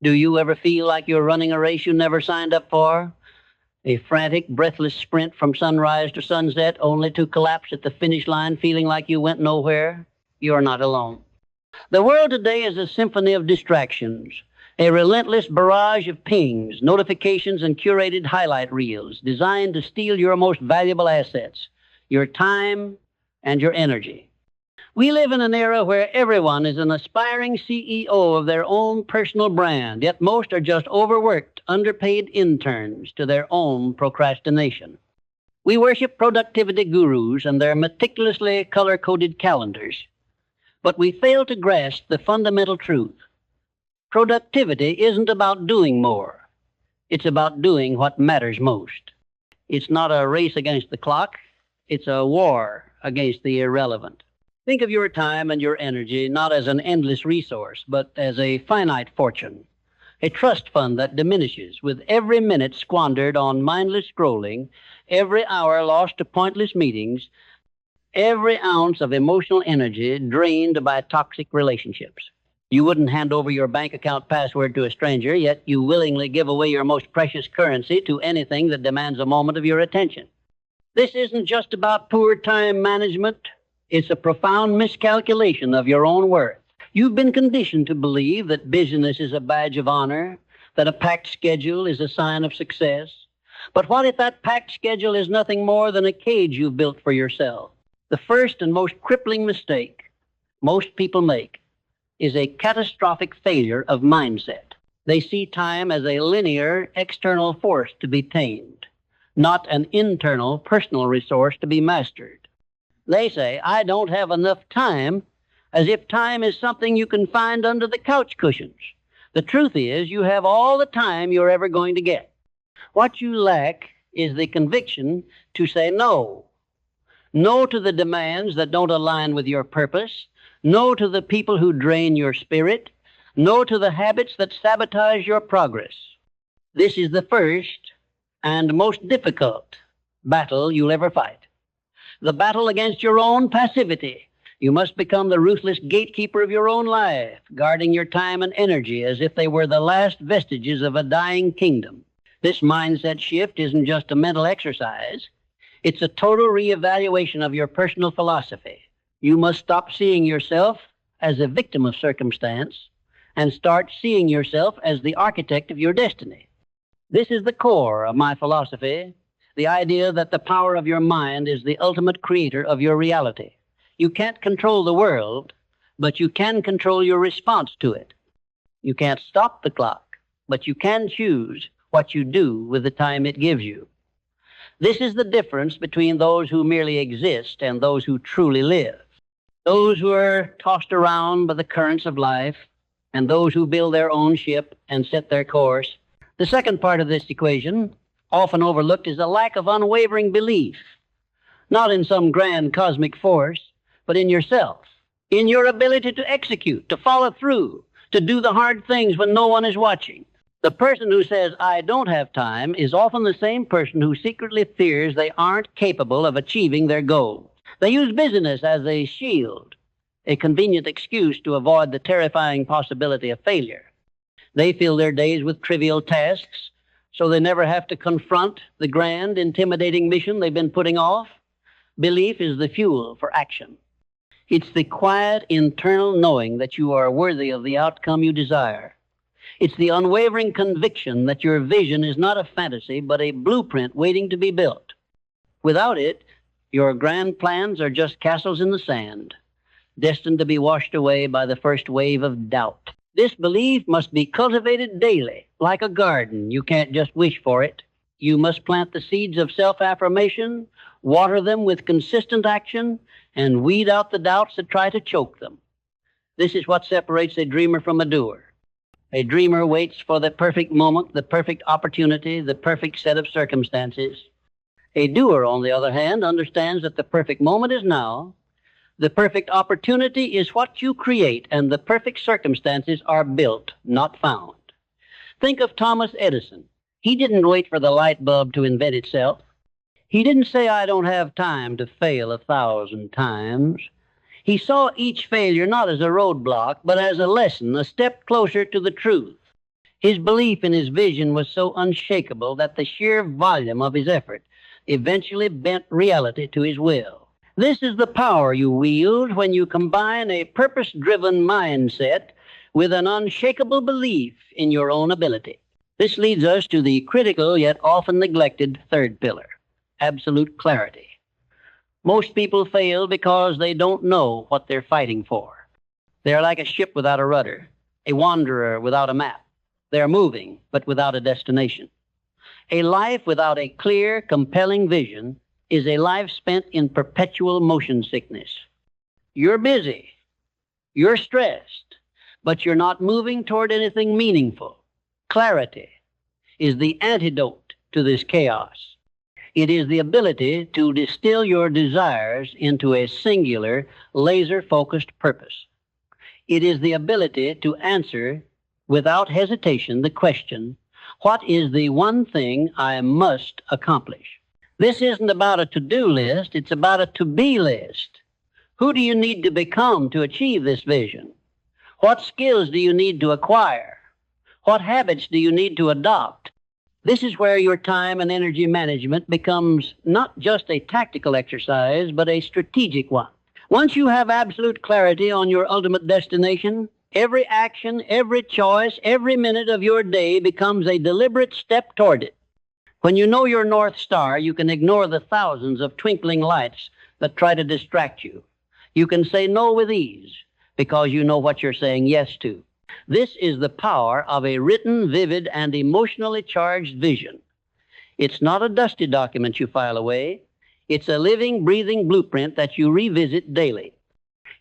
Do you ever feel like you're running a race you never signed up for? A frantic, breathless sprint from sunrise to sunset, only to collapse at the finish line feeling like you went nowhere? You're not alone. The world today is a symphony of distractions, a relentless barrage of pings, notifications, and curated highlight reels designed to steal your most valuable assets, your time and your energy. We live in an era where everyone is an aspiring CEO of their own personal brand, yet most are just overworked, underpaid interns to their own procrastination. We worship productivity gurus and their meticulously color coded calendars, but we fail to grasp the fundamental truth. Productivity isn't about doing more, it's about doing what matters most. It's not a race against the clock, it's a war against the irrelevant. Think of your time and your energy not as an endless resource, but as a finite fortune, a trust fund that diminishes with every minute squandered on mindless scrolling, every hour lost to pointless meetings, every ounce of emotional energy drained by toxic relationships. You wouldn't hand over your bank account password to a stranger, yet you willingly give away your most precious currency to anything that demands a moment of your attention. This isn't just about poor time management. It's a profound miscalculation of your own worth. You've been conditioned to believe that busyness is a badge of honor, that a packed schedule is a sign of success. But what if that packed schedule is nothing more than a cage you've built for yourself? The first and most crippling mistake most people make is a catastrophic failure of mindset. They see time as a linear external force to be tamed, not an internal personal resource to be mastered. They say, I don't have enough time, as if time is something you can find under the couch cushions. The truth is, you have all the time you're ever going to get. What you lack is the conviction to say no. No to the demands that don't align with your purpose. No to the people who drain your spirit. No to the habits that sabotage your progress. This is the first and most difficult battle you'll ever fight. The battle against your own passivity. You must become the ruthless gatekeeper of your own life, guarding your time and energy as if they were the last vestiges of a dying kingdom. This mindset shift isn't just a mental exercise. It's a total reevaluation of your personal philosophy. You must stop seeing yourself as a victim of circumstance and start seeing yourself as the architect of your destiny. This is the core of my philosophy, the idea that the power of your mind is the ultimate creator of your reality. You can't control the world, but you can control your response to it. You can't stop the clock, but you can choose what you do with the time it gives you. This is the difference between those who merely exist and those who truly live. Those who are tossed around by the currents of life and those who build their own ship and set their course. The second part of this equation, often overlooked, is a lack of unwavering belief, not in some grand cosmic force, but in yourself, in your ability to execute, to follow through, to do the hard things when no one is watching. The person who says, I don't have time, is often the same person who secretly fears they aren't capable of achieving their goal. They use busyness as a shield, a convenient excuse to avoid the terrifying possibility of failure. They fill their days with trivial tasks, so they never have to confront the grand, intimidating mission they've been putting off. Belief is the fuel for action. It's the quiet, internal knowing that you are worthy of the outcome you desire. It's the unwavering conviction that your vision is not a fantasy, but a blueprint waiting to be built. Without it, your grand plans are just castles in the sand, destined to be washed away by the first wave of doubt. This belief must be cultivated daily, like a garden. You can't just wish for it. You must plant the seeds of self-affirmation, water them with consistent action, and weed out the doubts that try to choke them. This is what separates a dreamer from a doer. A dreamer waits for the perfect moment, the perfect opportunity, the perfect set of circumstances. A doer, on the other hand, understands that the perfect moment is now. The perfect opportunity is what you create, and the perfect circumstances are built, not found. Think of Thomas Edison. He didn't wait for the light bulb to invent itself. He didn't say, I don't have time to fail 1,000 times. He saw each failure not as a roadblock, but as a lesson, a step closer to the truth. His belief in his vision was so unshakable that the sheer volume of his effort eventually bent reality to his will. This is the power you wield when you combine a purpose-driven mindset with an unshakable belief in your own ability. This leads us to the critical yet often neglected third pillar, absolute clarity. Most people fail because they don't know what they're fighting for. They're like a ship without a rudder, a wanderer without a map. They're moving, but without a destination. A life without a clear, compelling vision is a life spent in perpetual motion sickness. You're busy, you're stressed, but you're not moving toward anything meaningful. Clarity is the antidote to this chaos. It is the ability to distill your desires into a singular, laser-focused purpose. It is the ability to answer without hesitation the question, what is the one thing I must accomplish? This isn't about a to-do list, it's about a to-be list. Who do you need to become to achieve this vision? What skills do you need to acquire? What habits do you need to adopt? This is where your time and energy management becomes not just a tactical exercise, but a strategic one. Once you have absolute clarity on your ultimate destination, every action, every choice, every minute of your day becomes a deliberate step toward it. When you know your North Star, you can ignore the thousands of twinkling lights that try to distract you. You can say no with ease because you know what you're saying yes to. This is the power of a written, vivid, and emotionally charged vision. It's not a dusty document you file away. It's a living, breathing blueprint that you revisit daily.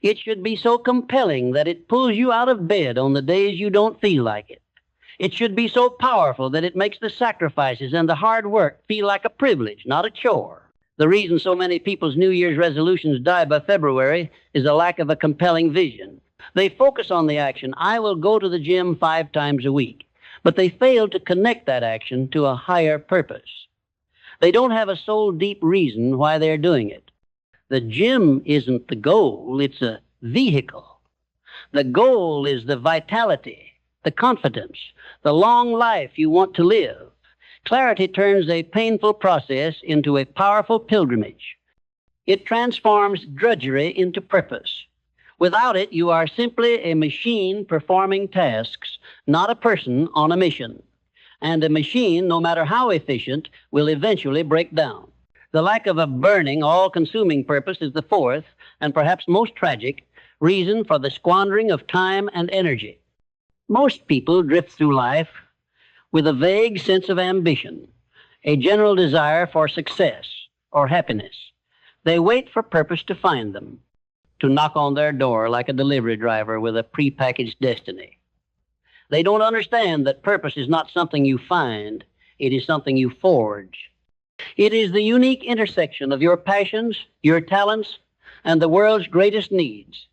It should be so compelling that it pulls you out of bed on the days you don't feel like it. It should be so powerful that it makes the sacrifices and the hard work feel like a privilege, not a chore. The reason so many people's New Year's resolutions die by February is a lack of a compelling vision. They focus on the action, I will go to the gym 5 times a week, but they fail to connect that action to a higher purpose. They don't have a soul-deep reason why they're doing it. The gym isn't the goal, it's a vehicle. The goal is the vitality, the confidence, the long life you want to live. Clarity turns a painful process into a powerful pilgrimage. It transforms drudgery into purpose. Without it, you are simply a machine performing tasks, not a person on a mission. And a machine, no matter how efficient, will eventually break down. The lack of a burning, all-consuming purpose is the fourth, and perhaps most tragic, reason for the squandering of time and energy. Most people drift through life with a vague sense of ambition, a general desire for success or happiness. They wait for purpose to find them, to knock on their door like a delivery driver with a prepackaged destiny. They don't understand that purpose is not something you find, it is something you forge. It is the unique intersection of your passions, your talents, and the world's greatest needs.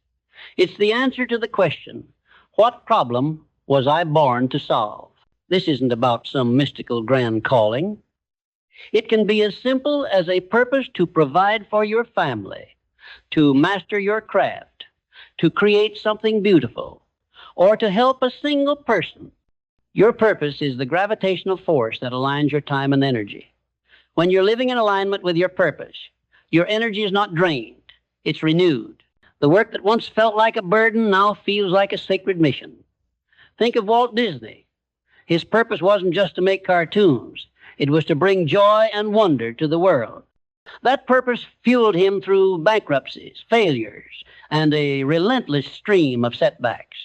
It's the answer to the question, what problem was I born to solve? This isn't about some mystical grand calling. It can be as simple as a purpose to provide for your family, to master your craft, to create something beautiful, or to help a single person. Your purpose is the gravitational force that aligns your time and energy. When you're living in alignment with your purpose, your energy is not drained, it's renewed. The work that once felt like a burden now feels like a sacred mission. Think of Walt Disney. His purpose wasn't just to make cartoons, it was to bring joy and wonder to the world. That purpose fueled him through bankruptcies, failures, and a relentless stream of setbacks.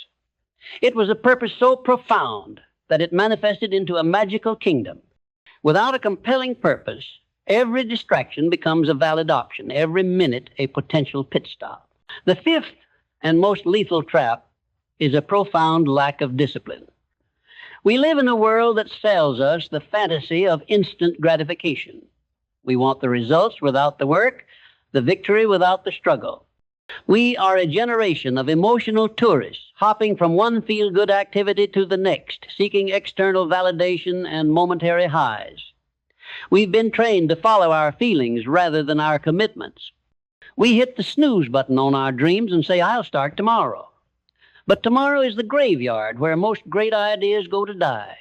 It was a purpose so profound that it manifested into a magical kingdom. Without a compelling purpose, every distraction becomes a valid option, every minute a potential pit stop. The fifth and most lethal trap is a profound lack of discipline. We live in a world that sells us the fantasy of instant gratification. We want the results without the work, the victory without the struggle. We are a generation of emotional tourists, hopping from one feel-good activity to the next, seeking external validation and momentary highs. We've been trained to follow our feelings rather than our commitments. We hit the snooze button on our dreams and say, I'll start tomorrow. But tomorrow is the graveyard where most great ideas go to die.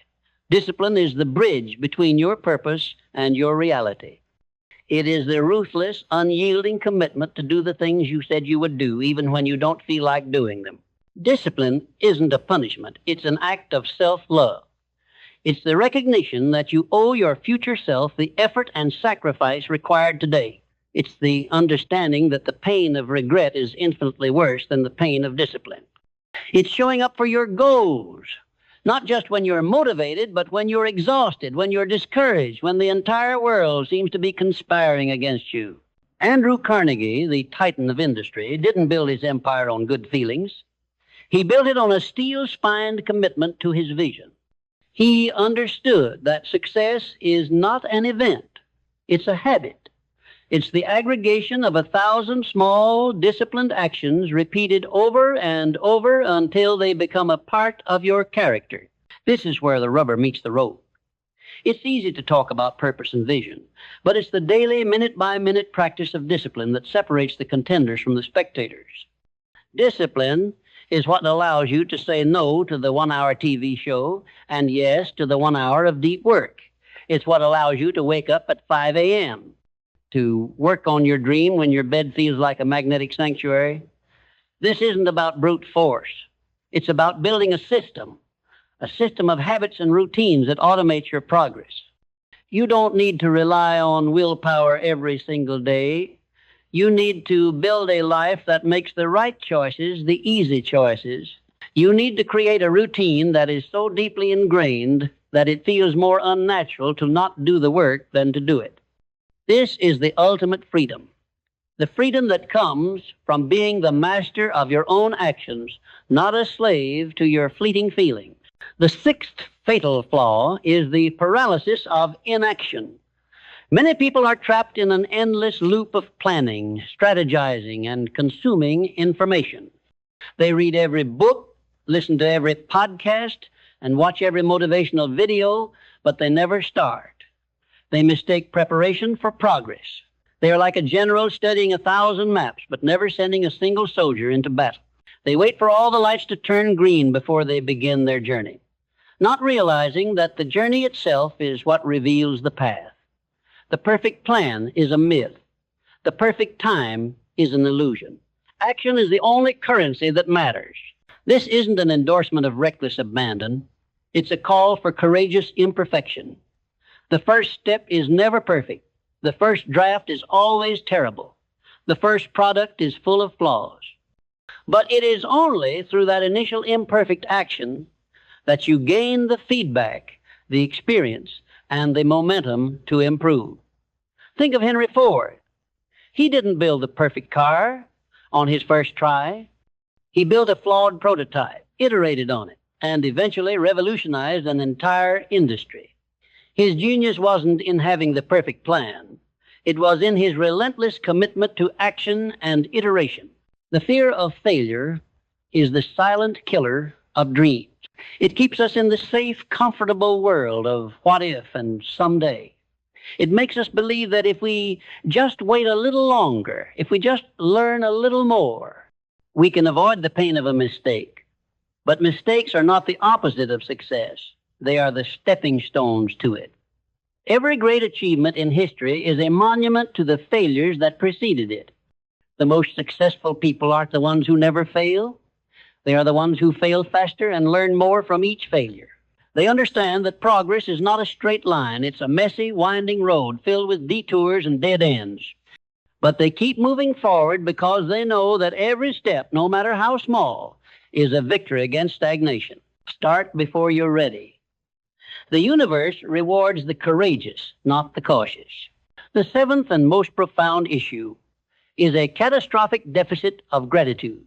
Discipline is the bridge between your purpose and your reality. It is the ruthless, unyielding commitment to do the things you said you would do, even when you don't feel like doing them. Discipline isn't a punishment. It's an act of self-love. It's the recognition that you owe your future self the effort and sacrifice required today. It's the understanding that the pain of regret is infinitely worse than the pain of discipline. It's showing up for your goals, not just when you're motivated, but when you're exhausted, when you're discouraged, when the entire world seems to be conspiring against you. Andrew Carnegie, the titan of industry, didn't build his empire on good feelings. He built it on a steel-spined commitment to his vision. He understood that success is not an event, it's a habit. It's the aggregation of 1,000 small, disciplined actions repeated over and over until they become a part of your character. This is where the rubber meets the road. It's easy to talk about purpose and vision, but it's the daily, minute-by-minute practice of discipline that separates the contenders from the spectators. Discipline is what allows you to say no to the 1-hour TV show and yes to the 1 hour of deep work. It's what allows you to wake up at 5 a.m., to work on your dream when your bed feels like a magnetic sanctuary. This isn't about brute force. It's about building a system of habits and routines that automate your progress. You don't need to rely on willpower every single day. You need to build a life that makes the right choices the easy choices. You need to create a routine that is so deeply ingrained that it feels more unnatural to not do the work than to do it. This is the ultimate freedom, the freedom that comes from being the master of your own actions, not a slave to your fleeting feelings. The sixth fatal flaw is the paralysis of inaction. Many people are trapped in an endless loop of planning, strategizing, and consuming information. They read every book, listen to every podcast, and watch every motivational video, but they never start. They mistake preparation for progress. They are like a general studying 1,000 maps, but never sending a single soldier into battle. They wait for all the lights to turn green before they begin their journey, not realizing that the journey itself is what reveals the path. The perfect plan is a myth. The perfect time is an illusion. Action is the only currency that matters. This isn't an endorsement of reckless abandon. It's a call for courageous imperfection. The first step is never perfect. The first draft is always terrible. The first product is full of flaws. But it is only through that initial imperfect action that you gain the feedback, the experience, and the momentum to improve. Think of Henry Ford. He didn't build the perfect car on his first try. He built a flawed prototype, iterated on it, and eventually revolutionized an entire industry. His genius wasn't in having the perfect plan. It was in his relentless commitment to action and iteration. The fear of failure is the silent killer of dreams. It keeps us in the safe, comfortable world of what if and someday. It makes us believe that if we just wait a little longer, if we just learn a little more, we can avoid the pain of a mistake. But mistakes are not the opposite of success. They are the stepping stones to it. Every great achievement in history is a monument to the failures that preceded it. The most successful people aren't the ones who never fail. They are the ones who fail faster and learn more from each failure. They understand that progress is not a straight line. It's a messy, winding road filled with detours and dead ends. But they keep moving forward because they know that every step, no matter how small, is a victory against stagnation. Start before you're ready. The universe rewards the courageous, not the cautious. The seventh and most profound issue is a catastrophic deficit of gratitude.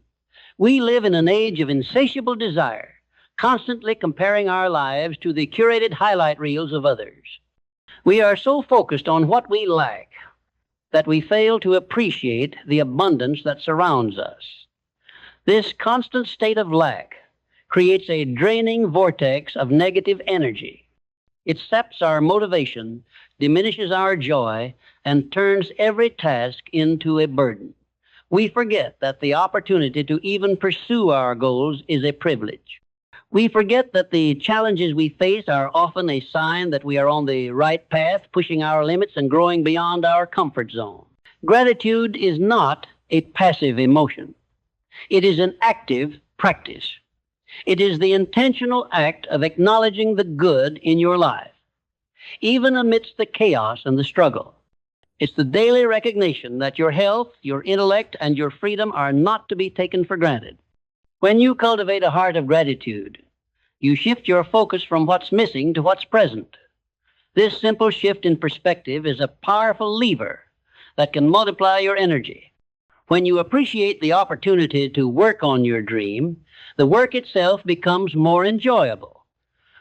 We live in an age of insatiable desire, constantly comparing our lives to the curated highlight reels of others. We are so focused on what we lack that we fail to appreciate the abundance that surrounds us. This constant state of lack creates a draining vortex of negative energy. It saps our motivation, diminishes our joy, and turns every task into a burden. We forget that the opportunity to even pursue our goals is a privilege. We forget that the challenges we face are often a sign that we are on the right path, pushing our limits and growing beyond our comfort zone. Gratitude is not a passive emotion. It is an active practice. It is the intentional act of acknowledging the good in your life, even amidst the chaos and the struggle. It's the daily recognition that your health, your intellect, and your freedom are not to be taken for granted. When you cultivate a heart of gratitude, you shift your focus from what's missing to what's present. This simple shift in perspective is a powerful lever that can multiply your energy. When you appreciate the opportunity to work on your dream, the work itself becomes more enjoyable.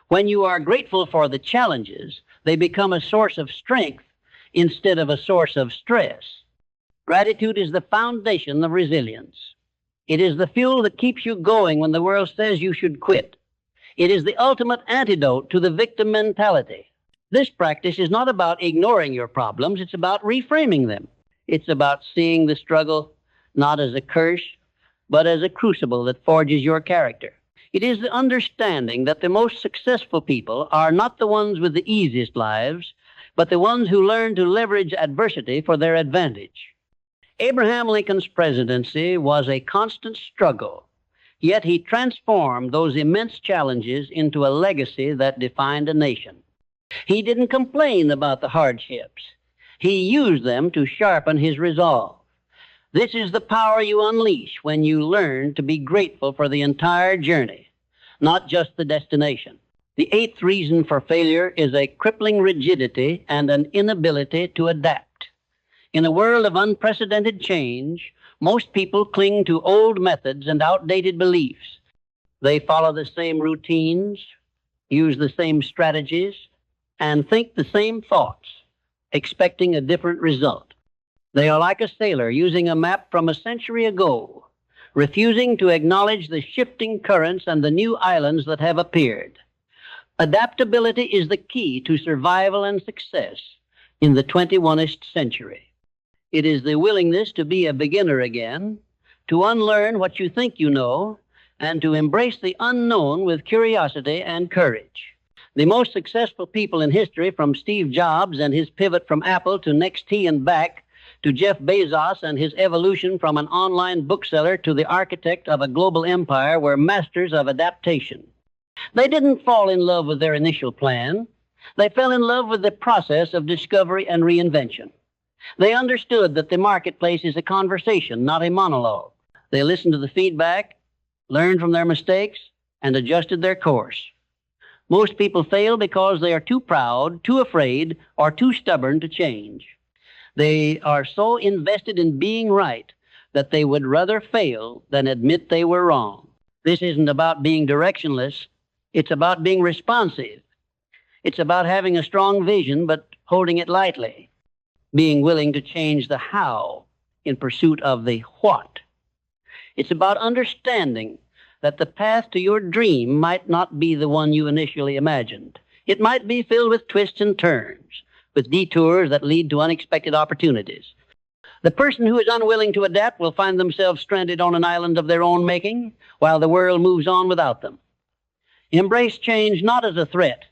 When you are grateful for the challenges, they become a source of strength instead of a source of stress. Gratitude is the foundation of resilience. It is the fuel that keeps you going when the world says you should quit. It is the ultimate antidote to the victim mentality. This practice is not about ignoring your problems, it's about reframing them. It's about seeing the struggle not as a curse, but as a crucible that forges your character. It is the understanding that the most successful people are not the ones with the easiest lives, but the ones who learn to leverage adversity for their advantage. Abraham Lincoln's presidency was a constant struggle, yet he transformed those immense challenges into a legacy that defined a nation. He didn't complain about the hardships. He used them to sharpen his resolve. This is the power you unleash when you learn to be grateful for the entire journey, not just the destination. The eighth reason for failure is a crippling rigidity and an inability to adapt. In a world of unprecedented change, most people cling to old methods and outdated beliefs. They follow the same routines, use the same strategies, and think the same thoughts, expecting a different result. They are like a sailor using a map from a century ago, refusing to acknowledge the shifting currents and the new islands that have appeared. Adaptability is the key to survival and success in the 21st century. It is the willingness to be a beginner again, to unlearn what you think you know, and to embrace the unknown with curiosity and courage. The most successful people in history, from Steve Jobs and his pivot from Apple to NXT and back, to Jeff Bezos and his evolution from an online bookseller to the architect of a global empire, were masters of adaptation. They didn't fall in love with their initial plan. They fell in love with the process of discovery and reinvention. They understood that the marketplace is a conversation, not a monologue. They listened to the feedback, learned from their mistakes, and adjusted their course. Most people fail because they are too proud, too afraid, or too stubborn to change. They are so invested in being right that they would rather fail than admit they were wrong. This isn't about being directionless. It's about being responsive. It's about having a strong vision, but holding it lightly. Being willing to change the how in pursuit of the what. It's about understanding that the path to your dream might not be the one you initially imagined. It might be filled with twists and turns, with detours that lead to unexpected opportunities. The person who is unwilling to adapt will find themselves stranded on an island of their own making while the world moves on without them. Embrace change not as a threat,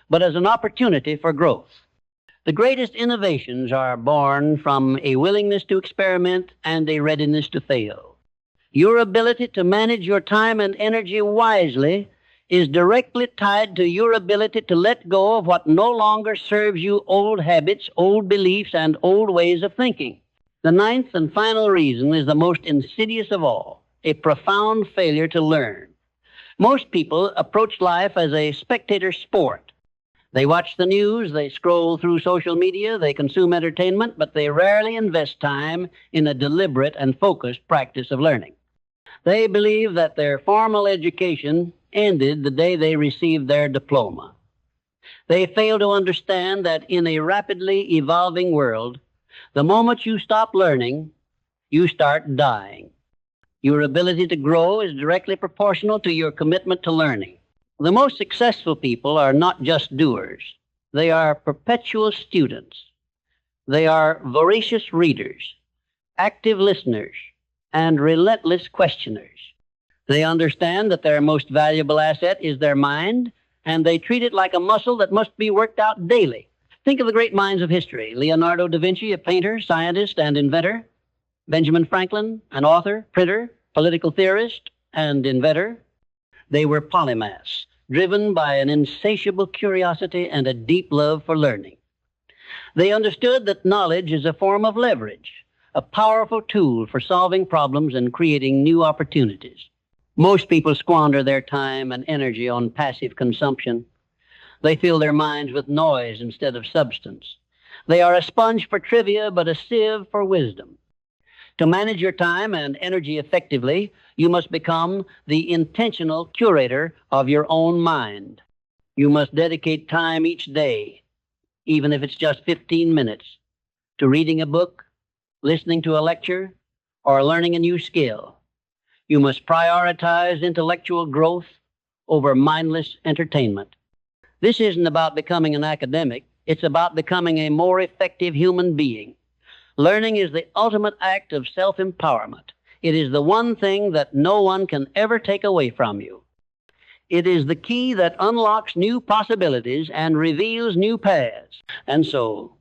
but as an opportunity for growth. The greatest innovations are born from a willingness to experiment and a readiness to fail. Your ability to manage your time and energy wisely is directly tied to your ability to let go of what no longer serves you: old habits, old beliefs, and old ways of thinking. The ninth and final reason is the most insidious of all: a profound failure to learn. Most people approach life as a spectator sport. They watch the news, they scroll through social media, they consume entertainment, but they rarely invest time in a deliberate and focused practice of learning. They believe that their formal education ended the day they received their diploma. They fail to understand that in a rapidly evolving world, the moment you stop learning, you start dying. Your ability to grow is directly proportional to your commitment to learning. The most successful people are not just doers. They are perpetual students. They are voracious readers, active listeners, and relentless questioners. They understand that their most valuable asset is their mind, and they treat it like a muscle that must be worked out daily. Think of the great minds of history: Leonardo da Vinci, a painter, scientist, and inventor; Benjamin Franklin, an author, printer, political theorist, and inventor. They were polymaths, driven by an insatiable curiosity and a deep love for learning. They understood that knowledge is a form of leverage, a powerful tool for solving problems and creating new opportunities. Most people squander their time and energy on passive consumption. They fill their minds with noise instead of substance. They are a sponge for trivia, but a sieve for wisdom. To manage your time and energy effectively, you must become the intentional curator of your own mind. You must dedicate time each day, even if it's just 15 minutes, to reading a book, listening to a lecture, or learning a new skill. You must prioritize intellectual growth over mindless entertainment. This isn't about becoming an academic. It's about becoming a more effective human being. Learning is the ultimate act of self-empowerment. It is the one thing that no one can ever take away from you. It is the key that unlocks new possibilities and reveals new paths. And so,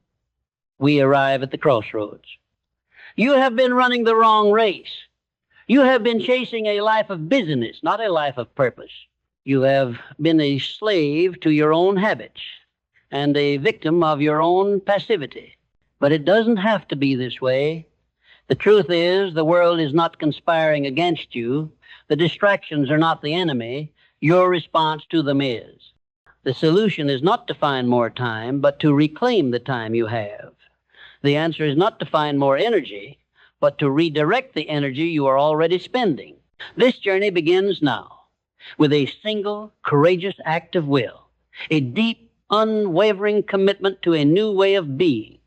we arrive at the crossroads. You have been running the wrong race. You have been chasing a life of busyness, not a life of purpose. You have been a slave to your own habits and a victim of your own passivity. But it doesn't have to be this way. The truth is, the world is not conspiring against you. The distractions are not the enemy. Your response to them is. The solution is not to find more time, but to reclaim the time you have. The answer is not to find more energy, but to redirect the energy you are already spending. This journey begins now with a single, courageous act of will, a deep, unwavering commitment to a new way of being.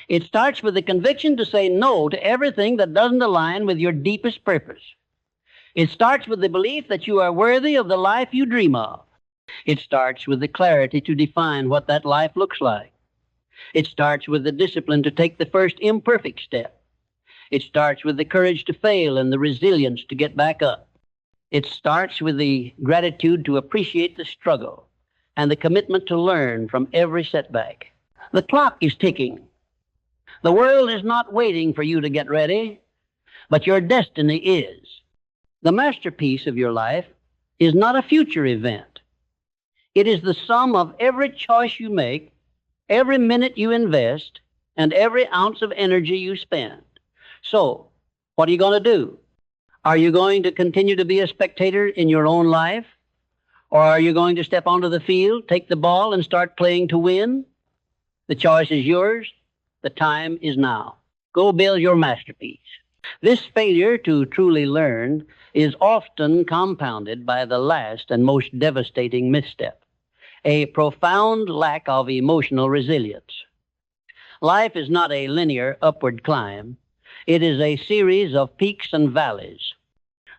It starts with the conviction to say no to everything that doesn't align with your deepest purpose. It starts with the belief that you are worthy of the life you dream of. It starts with the clarity to define what that life looks like. It starts with the discipline to take the first imperfect step. It starts with the courage to fail and the resilience to get back up. It starts with the gratitude to appreciate the struggle and the commitment to learn from every setback. The clock is ticking. The world is not waiting for you to get ready, but your destiny is. The masterpiece of your life is not a future event. It is the sum of every choice you make, every minute you invest, and every ounce of energy you spend. So, what are you going to do? Are you going to continue to be a spectator in your own life? Or are you going to step onto the field, take the ball, and start playing to win? The choice is yours. The time is now. Go build your masterpiece. This failure to truly learn is often compounded by the last and most devastating misstep, a profound lack of emotional resilience. Life is not a linear upward climb. It is a series of peaks and valleys.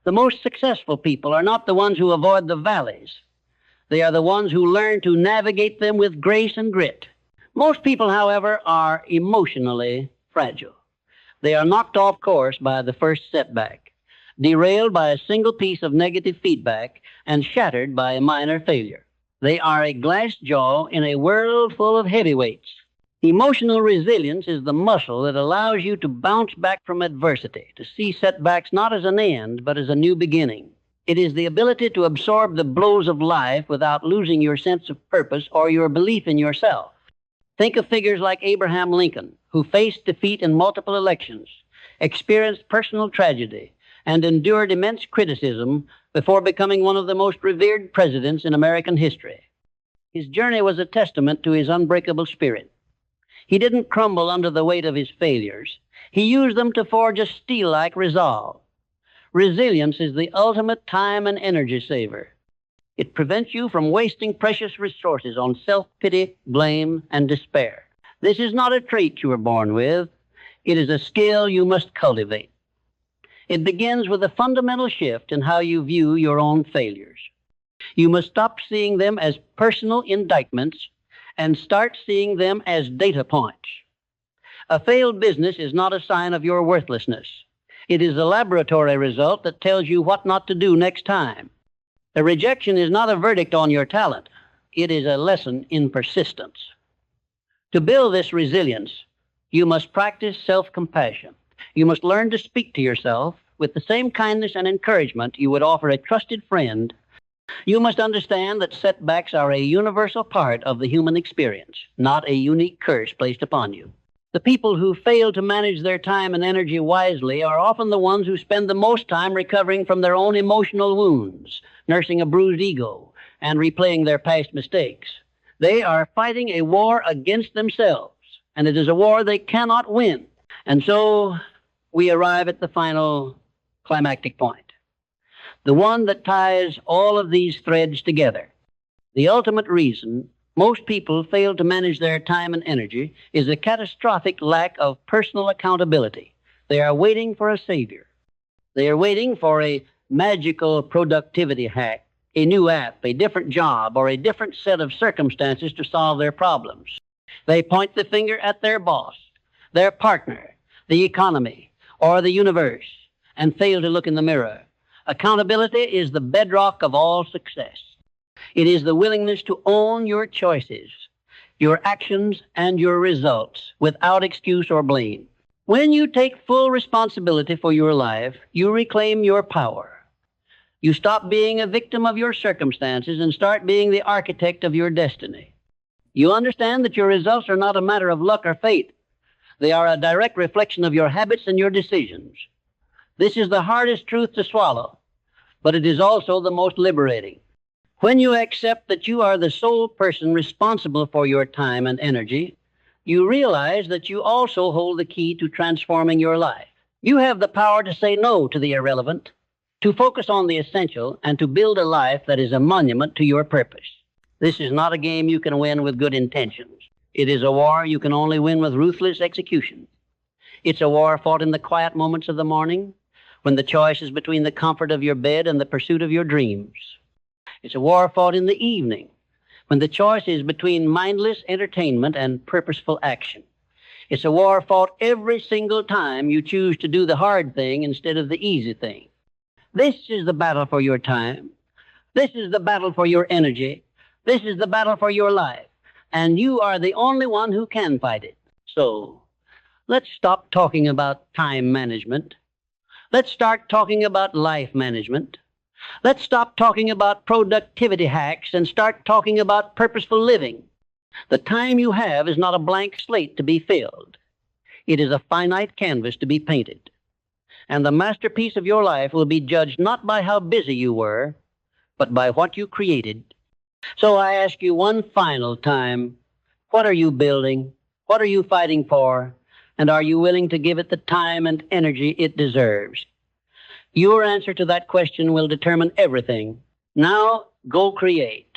The most successful people are not the ones who avoid the valleys. They are the ones who learn to navigate them with grace and grit. Most people, however, are emotionally fragile. They are knocked off course by the first setback, derailed by a single piece of negative feedback, and shattered by a minor failure. They are a glass jaw in a world full of heavyweights. Emotional resilience is the muscle that allows you to bounce back from adversity, to see setbacks not as an end, but as a new beginning. It is the ability to absorb the blows of life without losing your sense of purpose or your belief in yourself. Think of figures like Abraham Lincoln, who faced defeat in multiple elections, experienced personal tragedy, and endured immense criticism before becoming one of the most revered presidents in American history. His journey was a testament to his unbreakable spirit. He didn't crumble under the weight of his failures. He used them to forge a steel-like resolve. Resilience is the ultimate time and energy saver. It prevents you from wasting precious resources on self-pity, blame, and despair. This is not a trait you were born with. It is a skill you must cultivate. It begins with a fundamental shift in how you view your own failures. You must stop seeing them as personal indictments and start seeing them as data points. A failed business is not a sign of your worthlessness. It is the laboratory result that tells you what not to do next time. The rejection is not a verdict on your talent. It is a lesson in persistence. To build this resilience, you must practice self-compassion. You must learn to speak to yourself with the same kindness and encouragement you would offer a trusted friend. You must understand that setbacks are a universal part of the human experience, not a unique curse placed upon you. The people who fail to manage their time and energy wisely are often the ones who spend the most time recovering from their own emotional wounds, nursing a bruised ego, and replaying their past mistakes. They are fighting a war against themselves, and it is a war they cannot win. And so we arrive at the final climactic point, the one that ties all of these threads together. The ultimate reason most people fail to manage their time and energy is a catastrophic lack of personal accountability. They are waiting for a savior. They are waiting for a magical productivity hack, a new app, a different job, or a different set of circumstances to solve their problems. They point the finger at their boss, their partner, the economy, or the universe, and fail to look in the mirror. Accountability is the bedrock of all success. It is the willingness to own your choices, your actions, and your results without excuse or blame. When you take full responsibility for your life, you reclaim your power. You stop being a victim of your circumstances and start being the architect of your destiny. You understand that your results are not a matter of luck or fate. They are a direct reflection of your habits and your decisions. This is the hardest truth to swallow, but it is also the most liberating. When you accept that you are the sole person responsible for your time and energy, you realize that you also hold the key to transforming your life. You have the power to say no to the irrelevant, to focus on the essential, and to build a life that is a monument to your purpose. This is not a game you can win with good intentions. It is a war you can only win with ruthless execution. It's a war fought in the quiet moments of the morning, when the choice is between the comfort of your bed and the pursuit of your dreams. It's a war fought in the evening, when the choice is between mindless entertainment and purposeful action. It's a war fought every single time you choose to do the hard thing instead of the easy thing. This is the battle for your time. This is the battle for your energy. This is the battle for your life. And you are the only one who can fight it. So, let's stop talking about time management. Let's start talking about life management. Let's stop talking about productivity hacks and start talking about purposeful living. The time you have is not a blank slate to be filled. It is a finite canvas to be painted. And the masterpiece of your life will be judged not by how busy you were, but by what you created. So I ask you one final time, what are you building? What are you fighting for? And are you willing to give it the time and energy it deserves? Your answer to that question will determine everything. Now, go create.